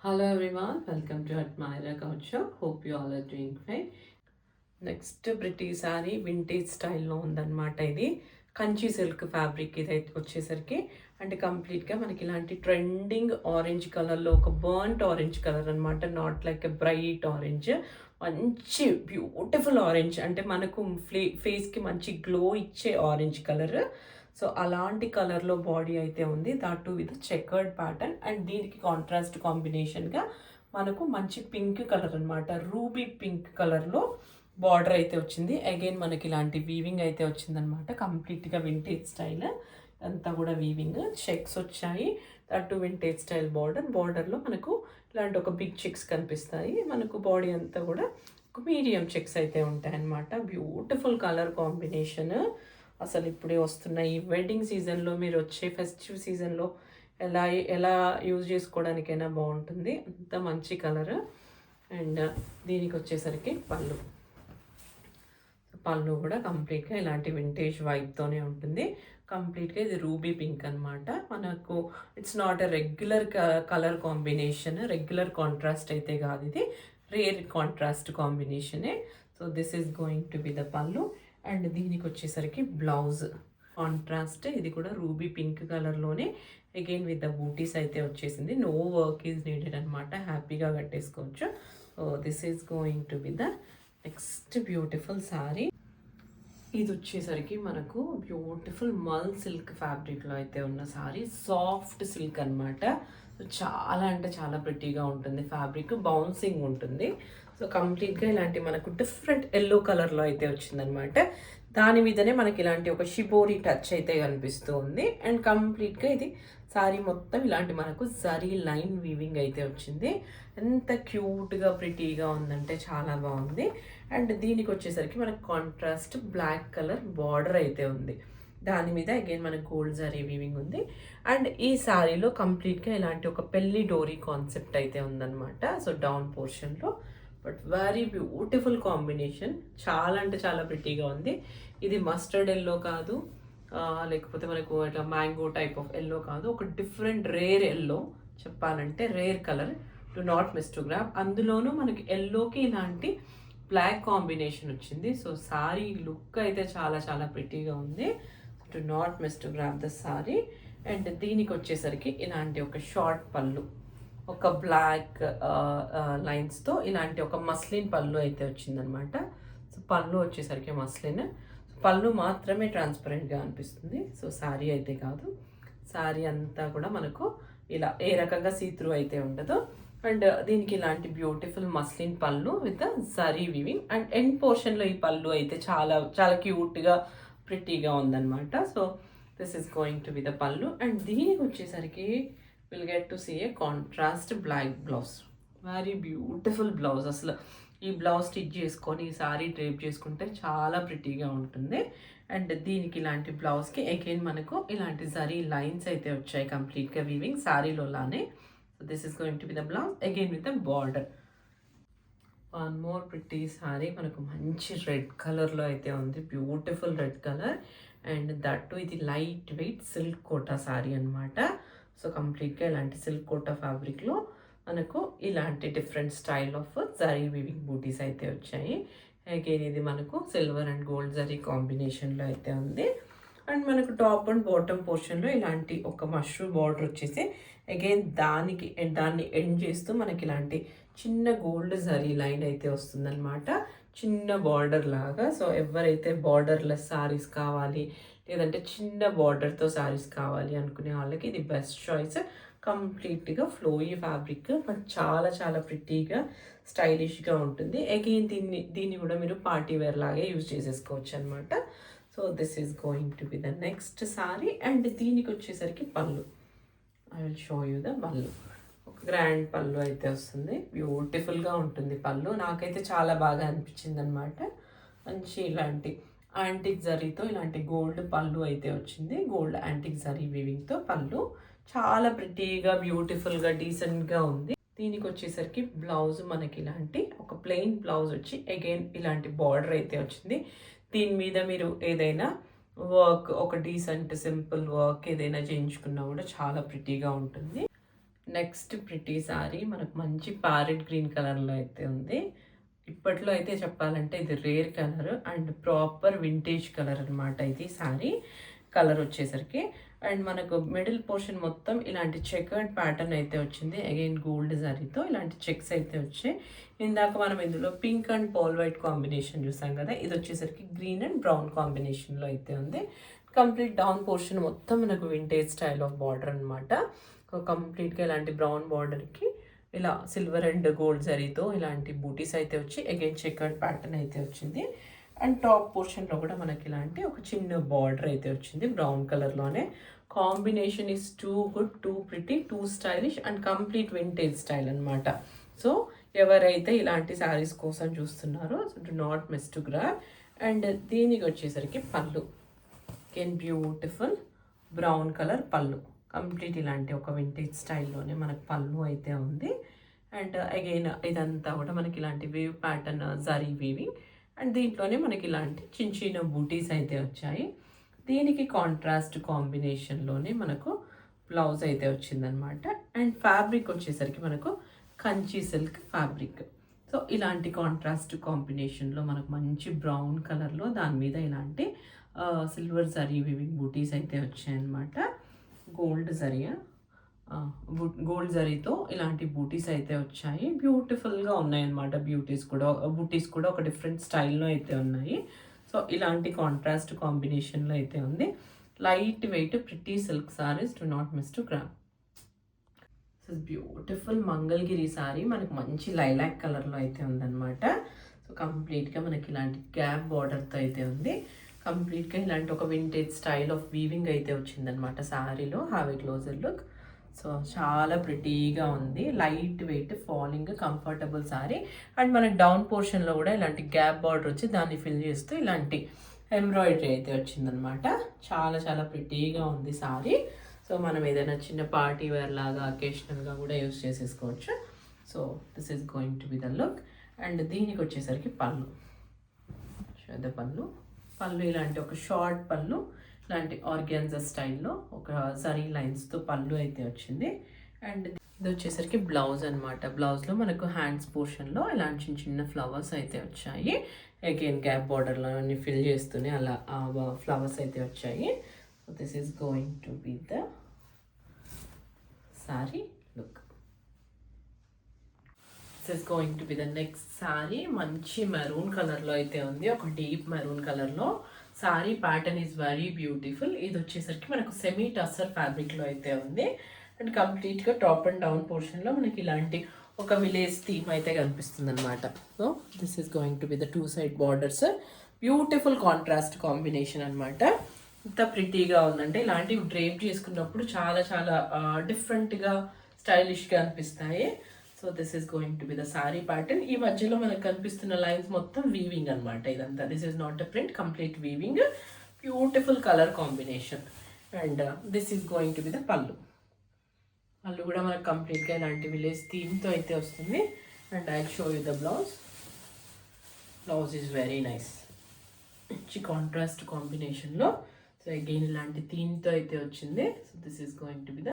Hello everyone, welcome to Admira Culture. Hope you all are doing fine. Next pretty sari vintage స్టైల్లో ఉందన్నమాట. ఇది Kanchi silk fabric ఇది వచ్చేసరికి అంటే కంప్లీట్గా మనకి ఇలాంటి ట్రెండింగ్ ఆరెంజ్ కలర్లో ఒక బర్న్ట్ ఆరెంజ్ కలర్ అనమాట. Not like a bright orange, మంచి బ్యూటిఫుల్ ఆరెంజ్, అంటే మనకు ఫేస్కి మంచి గ్లో ఇచ్చే ఆరెంజ్ కలర్. సో అలాంటి కలర్లో బాడీ అయితే ఉంది, that to with chequered pattern. And దీనికి కాంట్రాస్ట్ కాంబినేషన్గా మనకు మంచి పింక్ కలర్ అనమాట, రూబీ పింక్ కలర్లో బార్డర్ అయితే వచ్చింది. అగైన్ మనకి ఇలాంటి వీవింగ్ అయితే వచ్చిందనమాట, కంప్లీట్గా వింటేజ్ స్టైల్ అంతా కూడా వీవింగ్. చెక్స్ వచ్చాయి, దట్ వింటేజ్ స్టైల్ బార్డర్లో మనకు ఇలాంటి ఒక బిగ్ చెక్స్ కనిపిస్తాయి. మనకు బాడీ అంతా కూడా ఒక మీడియం చెక్స్ అయితే ఉంటాయన్నమాట. Beautiful colour combination. అసలు ఇప్పుడే వస్తున్న ఈ వెడ్డింగ్ సీజన్లో, మీరు వచ్చే ఫెస్టివ్ సీజన్లో ఎలా ఎలా యూజ్ చేసుకోవడానికైనా బాగుంటుంది, అంత మంచి కలర్. అండ్ దీనికి వచ్చేసరికి పళ్ళు కూడా కంప్లీట్గా ఇలాంటి వింటేజ్ వైబ్తోనే ఉంటుంది. కంప్లీట్గా ఇది రూబీ పింక్ అనమాట. మనకు it's not a regular colour combination, regular contrast అయితే కాదు, ఇది రేర్ కాంట్రాస్ట్ కాంబినేషనే. So this is going to be the pallu. And దీనికి వచ్చేసరికి బ్లౌజ్ కాంట్రాస్ట్, ఇది కూడా రూబీ పింక్ కలర్లోనే అగైన్ విత్ ద బూటీస్ అయితే వచ్చేసింది. నో వర్క్ ఈజ్ నీడెడ్ అనమాట, హ్యాపీగా కట్టేసుకోవచ్చు. So this is going to be the next beautiful sari. ఇది వచ్చేసరికి మనకు బ్యూటిఫుల్ మల్ సిల్క్ ఫ్యాబ్రిక్లో అయితే ఉన్న శారీ, సాఫ్ట్ సిల్క్ అనమాట. సో చాలా అంటే చాలా ప్రిటీగా ఉంటుంది, ఫ్యాబ్రిక్ బౌన్సింగ్ ఉంటుంది. సో కంప్లీట్గా ఇలాంటి మనకు డిఫరెంట్ ఎల్లో కలర్లో అయితే వచ్చిందనమాట. దాని మీదనే మనకి ఇలాంటి ఒక షిబోరి టచ్ అయితే కనిపిస్తూ ఉంది. అండ్ కంప్లీట్గా ఇది శారీ మొత్తం ఇలాంటి మనకు జరీ లైన్ వీవింగ్ అయితే వచ్చింది. ఎంత క్యూట్గా ప్రిటీగా ఉందంటే చాలా బాగుంది. అండ్ దీనికి వచ్చేసరికి మనకు కాంట్రాస్ట్ బ్లాక్ కలర్ బార్డర్ అయితే ఉంది, దాని మీద అగైన్ మనకు గోల్డ్ జరీ వీవింగ్ ఉంది. అండ్ ఈ శారీలో కంప్లీట్గా ఇలాంటి ఒక పెళ్లి డోరీ కాన్సెప్ట్ అయితే ఉందన్నమాట. సో డౌన్ పోర్షన్లో, బట్ వెరీ బ్యూటిఫుల్ కాంబినేషన్, చాలా అంటే చాలా ప్రిటీగా ఉంది. ఇది మస్టర్డ్ ఎల్లో కాదు, లేకపోతే మనకు ఇట్లా మ్యాంగో టైప్ ఆఫ్ ఎల్లో కాదు, ఒక డిఫరెంట్ రేర్ ఎల్లో చెప్పాలంటే, rare colour. To not miss to grab. అందులోనూ మనకి ఎల్లోకి ఇలాంటి బ్లాక్ కాంబినేషన్ వచ్చింది. సో సారీ లుక్ అయితే చాలా చాలా ప్రిటీగా ఉంది. To not miss to grab the sorry. And దీనికి వచ్చేసరికి ఇలాంటి ఒక షార్ట్ పళ్ళు, ఒక బ్లాక్ లైన్స్తో ఇలాంటి ఒక మస్లిన్ పళ్ళు అయితే వచ్చిందనమాట. సో పళ్ళు వచ్చేసరికి మస్లిన్, పళ్ళు మాత్రమే ట్రాన్స్పరెంట్గా అనిపిస్తుంది. సో శారీ అయితే కాదు, శారీ అంతా కూడా మనకు ఇలా ఏ రకంగా సీత్రూ అయితే ఉండదు. అండ్ దీనికి ఇలాంటి beautiful muslin pallu with zari weaving. And end పోర్షన్లో ఈ పళ్ళు అయితే చాలా చాలా క్యూట్గా ప్రిటీగా ఉందన్నమాట. So this is going to be the pallu. And దీనికి వచ్చేసరికి will get to see a contrast black blouse, very beautiful blouse. అసలు ఈ బ్లౌజ్ స్టిచ్ చేసుకొని ఈ సారీ డ్రేప్ చేసుకుంటే చాలా ప్రిటీగా ఉంటుంది. అండ్ దీనికి ఇలాంటి బ్లౌజ్కి అగైన్ మనకు ఇలాంటి జరీ లైన్స్ అయితే వచ్చాయి, కంప్లీట్గా వీవింగ్ శారీలో లానే. So this is going to be the blouse again with the border. One more pretty sari, మనకు మంచి రెడ్ కలర్లో అయితే ఉంది, beautiful red colour. And that ఇది light weight silk Kota sari అనమాట. సో కంప్లీట్గా ఇలాంటి సిల్క్ కోటా ఫ్యాబ్రిక్లో మనకు ఇలాంటి different style of zari weaving bootis అయితే వచ్చాయి. అగైన్ ఇది మనకు సిల్వర్ అండ్ గోల్డ్ జరీ కాంబినేషన్లో అయితే ఉంది. అండ్ మనకు టాప్ అండ్ బాటమ్ పోర్షన్లో ఇలాంటి ఒక మష్రూమ్ బార్డర్ వచ్చేసి అగైన్ దాన్ని ఎండ్ చేస్తూ మనకి ఇలాంటి చిన్న గోల్డ్ జరీ లైన్ అయితే వస్తుందన్నమాట, చిన్న బార్డర్ లాగా. సో ఎవరైతే బార్డర్లెస్ శారీస్ కావాలి, లేదంటే చిన్న బార్డర్తో శారీస్ కావాలి అనుకునే వాళ్ళకి ఇది బెస్ట్ చాయిస్. కంప్లీట్గా ఫ్లోయీ ఫ్యాబ్రిక్, బట్ చాలా చాలా ప్రిటీగా స్టైలిష్గా ఉంటుంది. అగైన్ దీన్ని కూడా మీరు పార్టీ వేర్ లాగే యూజ్ చేసేసుకోవచ్చు అనమాట. So this is going to be the next sorry. And దీనికి వచ్చేసరికి పళ్ళు, I will show you the పళ్ళు. ఒక గ్రాండ్ పళ్ళు అయితే వస్తుంది, బ్యూటిఫుల్గా ఉంటుంది పళ్ళు. నాకైతే చాలా బాగా అనిపించింది అనమాట. మంచి ఇలాంటి యాంటిక్ జరీతో ఇలాంటి గోల్డ్ పళ్ళు అయితే వచ్చింది, గోల్డ్ యాంటిక్ జరీ వీవింగ్తో పళ్ళు. చాలా ప్రిటీగా బ్యూటిఫుల్గా డీసెంట్గా ఉంది. దీనికి వచ్చేసరికి బ్లౌజ్ మనకి ఇలాంటి ఒక ప్లెయిన్ బ్లౌజ్ వచ్చి అగైన్ ఇలాంటి బార్డర్ అయితే వచ్చింది. దీని మీద మీరు ఏదైనా వర్క్, ఒక డీసెంట్ సింపుల్ వర్క్ ఏదైనా చేయించుకున్నా కూడా చాలా ప్రిటీగా ఉంటుంది. నెక్స్ట్ ప్రిటీ సారీ మనకు మంచి ప్యారెట్ గ్రీన్ కలర్లో అయితే ఉంది. ఇప్పట్లో అయితే చెప్పాలంటే ఇది rare colour and proper vintage colour అనమాట ఇది సారీ కలర్ వచ్చేసరికి. అండ్ మనకు మిడిల్ పోర్షన్ మొత్తం ఇలాంటి చెకర్డ్ ప్యాటర్న్ అయితే వచ్చింది. అగైన్ గోల్డ్ జరీతో ఇలాంటి చెక్స్ అయితే వచ్చాయి. ఇందాక మనం ఇందులో pink and pearl white combination చూసాం కదా, ఇది వచ్చేసరికి గ్రీన్ అండ్ బ్రౌన్ కాంబినేషన్లో అయితే ఉంది. కంప్లీట్ డౌన్ పోర్షన్ మొత్తం మనకు వింటేజ్ స్టైల్ ఆఫ్ బార్డర్ అనమాట. కంప్లీట్గా ఇలాంటి బ్రౌన్ బార్డర్కి ఇలా సిల్వర్ అండ్ గోల్డ్ జరీతో ఇలాంటి బూటీస్ అయితే వచ్చి అగైన్ చెకర్డ్ ప్యాటర్న్ అయితే వచ్చింది. అండ్ టాప్ పోర్షన్లో కూడా మనకి ఇలాంటి ఒక చిన్న బార్డర్ అయితే వచ్చింది బ్రౌన్ కలర్లోనే. Combination is too good, two pretty, two stylish and complete vintage style అనమాట. సో ఎవరైతే ఇలాంటి శారీస్ కోసం చూస్తున్నారో do not miss to grab. And దీనికి వచ్చేసరికి పళ్ళు కెన్ బ్యూటిఫుల్ బ్రౌన్ కలర్ పళ్ళు, కంప్లీట్ ఇలాంటి ఒక వింటేజ్ స్టైల్లోనే మనకు పళ్ళు అయితే ఉంది. అండ్ అగైన్ ఇదంతా కూడా మనకి ఇలాంటి wave pattern zari weaving and దీంట్లోనే మనకి ఇలాంటి చిన్న చిన్న బూటీస్ అయితే వచ్చాయి. దీనికి కాంట్రాస్ట్ కాంబినేషన్లోనే మనకు బ్లౌజ్ అయితే వచ్చిందనమాట. అండ్ ఫ్యాబ్రిక్ వచ్చేసరికి మనకు కంచి సిల్క్ ఫ్యాబ్రిక్. సో ఇలాంటి కాంట్రాస్ట్ కాంబినేషన్లో మనకు మంచి బ్రౌన్ కలర్లో దాని మీద ఇలాంటి సిల్వర్ జరీ వివింగ్ బూటీస్ అయితే వచ్చాయన్నమాట. గోల్డ్ జరియా గోల్డ్ జరీతో ఇలాంటి బూటీస్ అయితే వచ్చాయి. బ్యూటిఫుల్గా ఉన్నాయన్నమాట. బూటీస్ కూడా ఒక డిఫరెంట్ స్టైల్లో అయితే ఉన్నాయి. సో ఇలాంటి కాంట్రాస్ట్ కాంబినేషన్లో అయితే ఉంది. Light weight pretty silk saris, do not miss to gram. Beautiful Mangalagiri sorry మనకు మంచి లైలాక్ కలర్లో అయితే ఉందన్నమాట. సో కంప్లీట్గా మనకి ఇలాంటి గ్యాప్ బార్డర్తో అయితే ఉంది. కంప్లీట్గా ఇలాంటి ఒక వింటేజ్ స్టైల్ ఆఫ్ వీవింగ్ అయితే వచ్చిందనమాట శారీలో. Have a closer look. So చాలా ప్రిటీగా ఉంది. Light weight falling comfortable sari. And మనకి డౌన్ పోర్షన్లో కూడా ఇలాంటి గ్యాప్ బార్డర్ వచ్చి దాన్ని ఫిల్ చేస్తూ ఇలాంటి ఎంబ్రాయిడరీ అయితే వచ్చిందనమాట. చాలా చాలా ప్రిటీగా ఉంది శారీ. సో మనం ఏదైనా చిన్న పార్టీ వేర్ లాగా అకేషనల్గా కూడా యూస్ చేసేసుకోవచ్చు. So this is going to be the look. And దీనికి వచ్చేసరికి పళ్ళు, పళ్ళు ఇలాంటి ఒక షార్ట్ పళ్ళు, ఇలాంటి ఆర్గాన్జా స్టైల్లో ఒక జరీ లైన్స్తో పళ్ళు అయితే వచ్చింది. అండ్ ఇది వచ్చేసరికి బ్లౌజ్ అనమాట. బ్లౌజ్లో మనకు హ్యాండ్స్ పోర్షన్లో ఇలాంటి చిన్న చిన్న ఫ్లవర్స్ అయితే వచ్చాయి. అగైన్ గ్యాప్ బార్డర్లో అన్ని ఫిల్ చేస్తూనే అలా ఫ్లవర్స్ అయితే వచ్చాయి. So this is going to be the sorry look. This is going to be the next sorry. మంచి మెరూన్ కలర్లో అయితే ఉంది, ఒక డీప్ మెరూన్ కలర్లో. Sorry pattern is very beautiful. ఇది వచ్చేసరికి మనకు సెమీ టస్సర్ ఫ్యాబ్రిక్లో అయితే ఉంది. అండ్ కంప్లీట్గా టాప్ అండ్ డౌన్ పోర్షన్లో మనకి ఇలాంటి ఒక విలేజ్ థీమ్ అయితే కనిపిస్తుంది అనమాట. So this is going to be the two side borders. Beautiful contrast combination అనమాట. ఎంత ప్రిటీగా ఉందంటే ఇలాంటివి డ్రేప్ చేసుకున్నప్పుడు చాలా చాలా డిఫరెంట్గా స్టైలిష్గా అనిపిస్తాయి. So this is going to be the sorry pattern. ఈ మధ్యలో మనకు కనిపిస్తున్న లైన్స్ మొత్తం వీవింగ్ అనమాట ఇదంతా. This is not a print, complete weaving. Beautiful colour combination. And this is going to be the పళ్ళు. పళ్ళు కూడా మనకు కంప్లీట్గా ఇలాంటి విలేజ్ థీమ్తో అయితే వస్తుంది. And I show you the blouse. Blouse is very nice. మంచి కాంట్రాస్ట్ కాంబినేషన్లో. సో అగైన్ ఇలాంటి థీమ్తో అయితే వచ్చింది. So this is going to be the